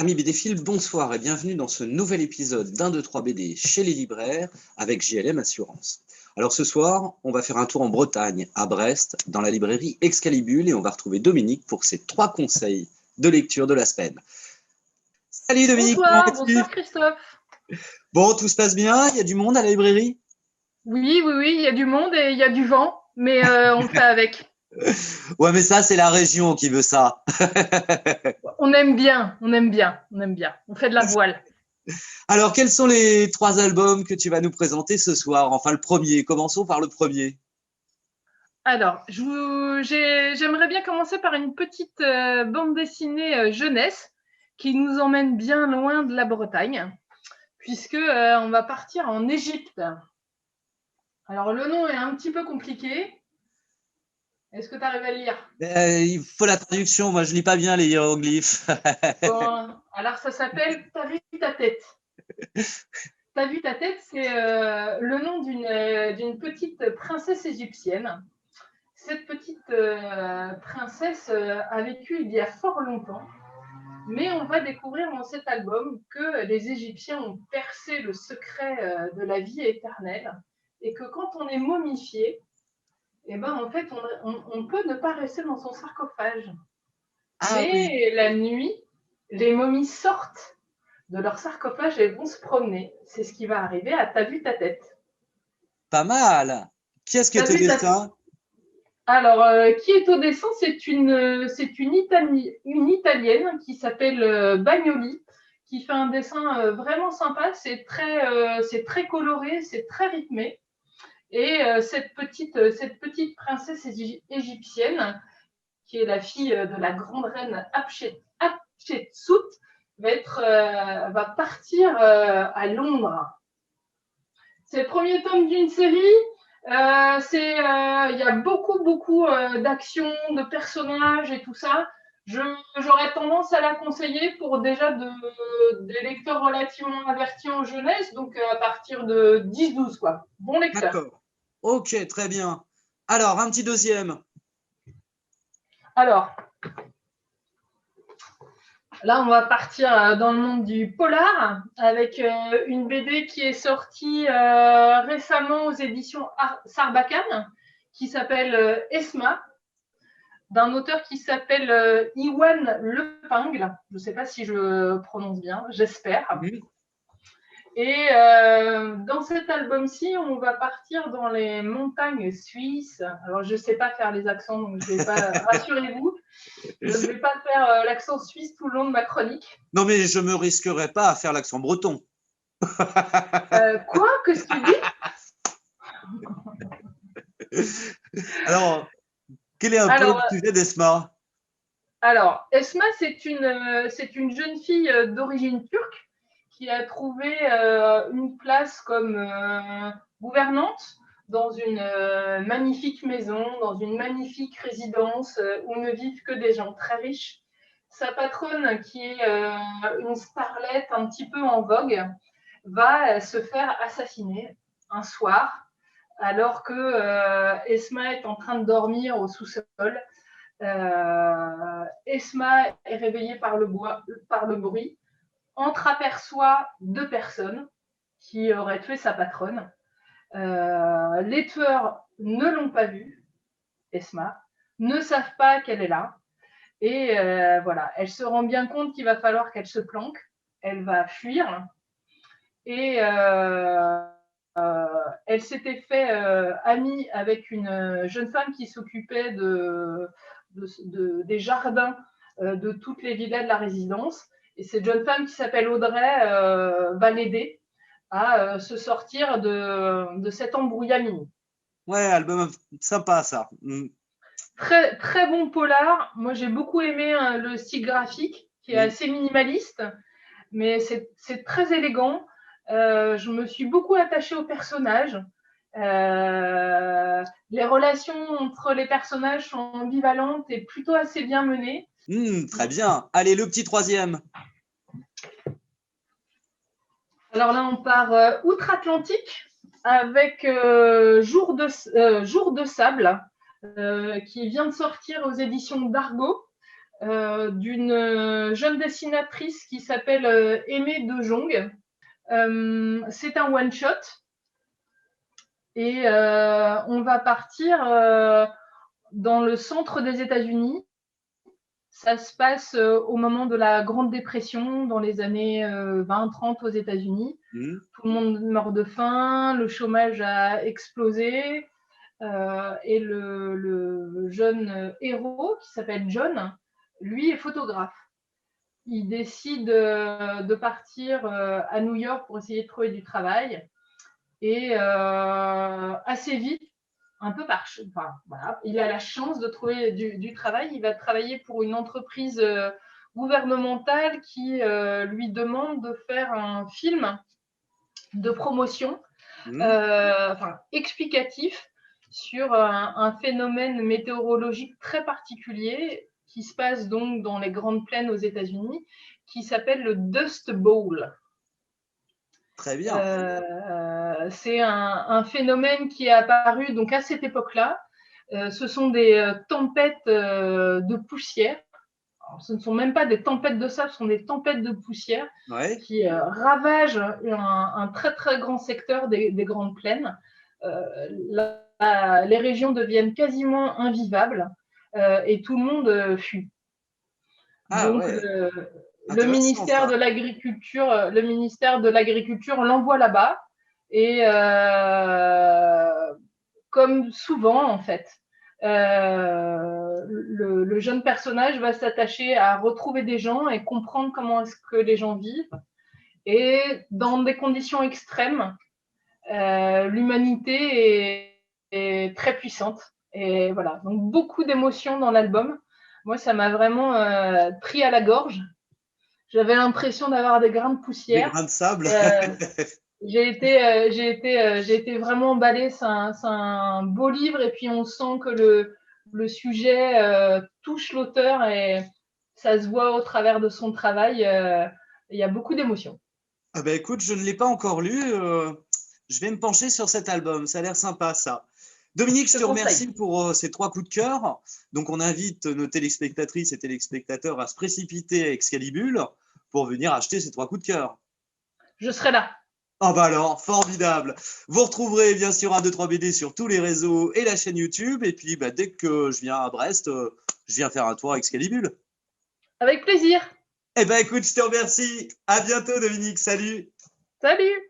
Amis BDphiles, bonsoir et bienvenue dans ce nouvel épisode d'un, deux, trois BD chez les libraires avec JLM Assurance. Alors ce soir, on va faire un tour en Bretagne, à Brest, dans la librairie Excalibule et on va retrouver Dominique pour ses 3 conseils de lecture de la semaine. Salut Dominique, comment Bonsoir, vas-tu? bonsoir Christophe. Bon, tout se passe bien? Il y a du monde à la librairie? Oui, il y a du monde et il y a du vent, mais on fait avec. Ouais, mais ça, c'est la région qui veut ça. On aime bien, on aime bien, on aime bien. On fait de la voile. Alors, quels sont les 3 albums que tu vas nous présenter ce soir? Enfin, le premier, commençons par le premier. Alors, j'aimerais bien commencer par une petite bande dessinée jeunesse qui nous emmène bien loin de la Bretagne, puisque on va partir en Égypte. Alors, le nom est un petit peu compliqué. Est-ce que tu arrives à le lire? Il faut la traduction, moi je lis pas bien les hiéroglyphes. Bon, alors ça s'appelle T'as vu ta tête. T'as vu ta tête, c'est le nom d'une petite princesse égyptienne. Cette petite princesse a vécu il y a fort longtemps, mais on va découvrir dans cet album que les Égyptiens ont percé le secret de la vie éternelle et que quand on est momifié, eh ben, en fait, on peut ne pas rester dans son sarcophage. Ah oui, Mais la nuit, les momies sortent de leur sarcophage et vont se promener. C'est ce qui va arriver à T'as vu ta tête. pas mal. Qui est-ce qui T'as est au vu ta... dessin? Alors, qui est au dessin? C'est une Italienne qui s'appelle Bagnoli, qui fait un dessin vraiment sympa. C'est très coloré, c'est très rythmé. Et cette petite princesse égyptienne, qui est la fille de la grande reine Hatshepsut, va partir à Londres. C'est le premier tome d'une série. Il y a beaucoup d'actions, de personnages et tout ça. J'aurais tendance à la conseiller pour déjà des lecteurs relativement avertis en jeunesse, donc à partir de 10-12, quoi. Bon lecteur. D'accord. Ok, très bien. Alors, un petit deuxième. Alors, là, on va partir dans le monde du polar avec une BD qui est sortie récemment aux éditions Sarbacane, qui s'appelle Esma, d'un auteur qui s'appelle Iwan Lepingle. Je ne sais pas si je prononce bien, j'espère. Et dans cet album-ci, on va partir dans les montagnes suisses. Alors, je ne sais pas faire les accents, donc je ne vais pas, rassurez-vous, je ne vais pas faire l'accent suisse tout le long de ma chronique. Non, mais je me risquerai pas à faire l'accent breton. Quoi? Qu'est-ce que tu dis? Alors, quel est un peu le sujet d'Esma? Alors, Esma, c'est une jeune fille d'origine turque qui a trouvé une place comme gouvernante dans une magnifique maison, dans une magnifique résidence où ne vivent que des gens très riches. Sa patronne, qui est une starlette un petit peu en vogue, va se faire assassiner un soir alors que Esma est en train de dormir au sous-sol. Esma est réveillée par le bruit, entreaperçoit 2 personnes qui auraient tué sa patronne. Les tueurs ne l'ont pas vue, Esma, ne savent pas qu'elle est là. Et voilà, elle se rend bien compte qu'il va falloir qu'elle se planque. Elle va fuir. Et elle s'était fait amie avec une jeune femme qui s'occupait des jardins de toutes les villas de la résidence. Et cette jeune femme qui s'appelle Audrey va l'aider à se sortir de cet embrouillamini. Ouais, album sympa ça. Très, très bon polar. Moi, j'ai beaucoup aimé le style graphique qui est assez minimaliste, mais c'est très élégant. Je me suis beaucoup attachée aux personnages. Les relations entre les personnages sont ambivalentes et plutôt assez bien menées. Très bien. Allez, le petit troisième. Alors là, on part outre-Atlantique avec Jour de sable, qui vient de sortir aux éditions d'Argo. d'une jeune dessinatrice qui s'appelle Aimée de Jong. C'est un one-shot et on va partir dans le centre des États-Unis. Ça se passe au moment de la Grande Dépression, dans les années 20-30 aux États-Unis. Tout le monde meurt de faim, le chômage a explosé et le jeune héros qui s'appelle John, lui est photographe. Il décide de partir à New York pour essayer de trouver du travail et assez vite, un peu voilà, il a la chance de trouver du travail. Il va travailler pour une entreprise gouvernementale qui lui demande de faire un film de promotion explicatif sur un phénomène météorologique très particulier qui se passe donc dans les grandes plaines aux États-Unis, qui s'appelle le Dust Bowl. Très bien. C'est un phénomène qui est apparu donc à cette époque-là. Ce sont des tempêtes de poussière. Alors, ce ne sont même pas des tempêtes de sable, ce sont des tempêtes de poussière qui ravagent un très très grand secteur des grandes plaines. Les régions deviennent quasiment invivables et tout le monde fuit. Donc le ministère de l'Agriculture l'envoie là-bas et comme souvent en fait, le jeune personnage va s'attacher à retrouver des gens et comprendre comment est-ce que les gens vivent. Et dans des conditions extrêmes, l'humanité est très puissante. Et voilà, donc beaucoup d'émotions dans l'album. Moi, ça m'a vraiment pris à la gorge. J'avais l'impression d'avoir des grains de poussière. Des grains de sable. J'ai été vraiment emballée. C'est un beau livre et puis on sent que le sujet touche l'auteur et ça se voit au travers de son travail. Il y a beaucoup d'émotions. Ah ben écoute, je ne l'ai pas encore lu. Je vais me pencher sur cet album. Ça a l'air sympa, ça. Dominique, je te remercie pour ces 3 coups de cœur. Donc, on invite nos téléspectatrices et téléspectateurs à se précipiter à Excalibule pour venir acheter ces 3 coups de cœur. Je serai là. Ah bah alors, formidable. Vous retrouverez bien sûr 1, 2, 3 BD sur tous les réseaux et la chaîne YouTube. Et puis, dès que je viens à Brest, je viens faire un tour à Excalibule. Avec plaisir. Eh ben écoute, je te remercie. À bientôt, Dominique. Salut. Salut.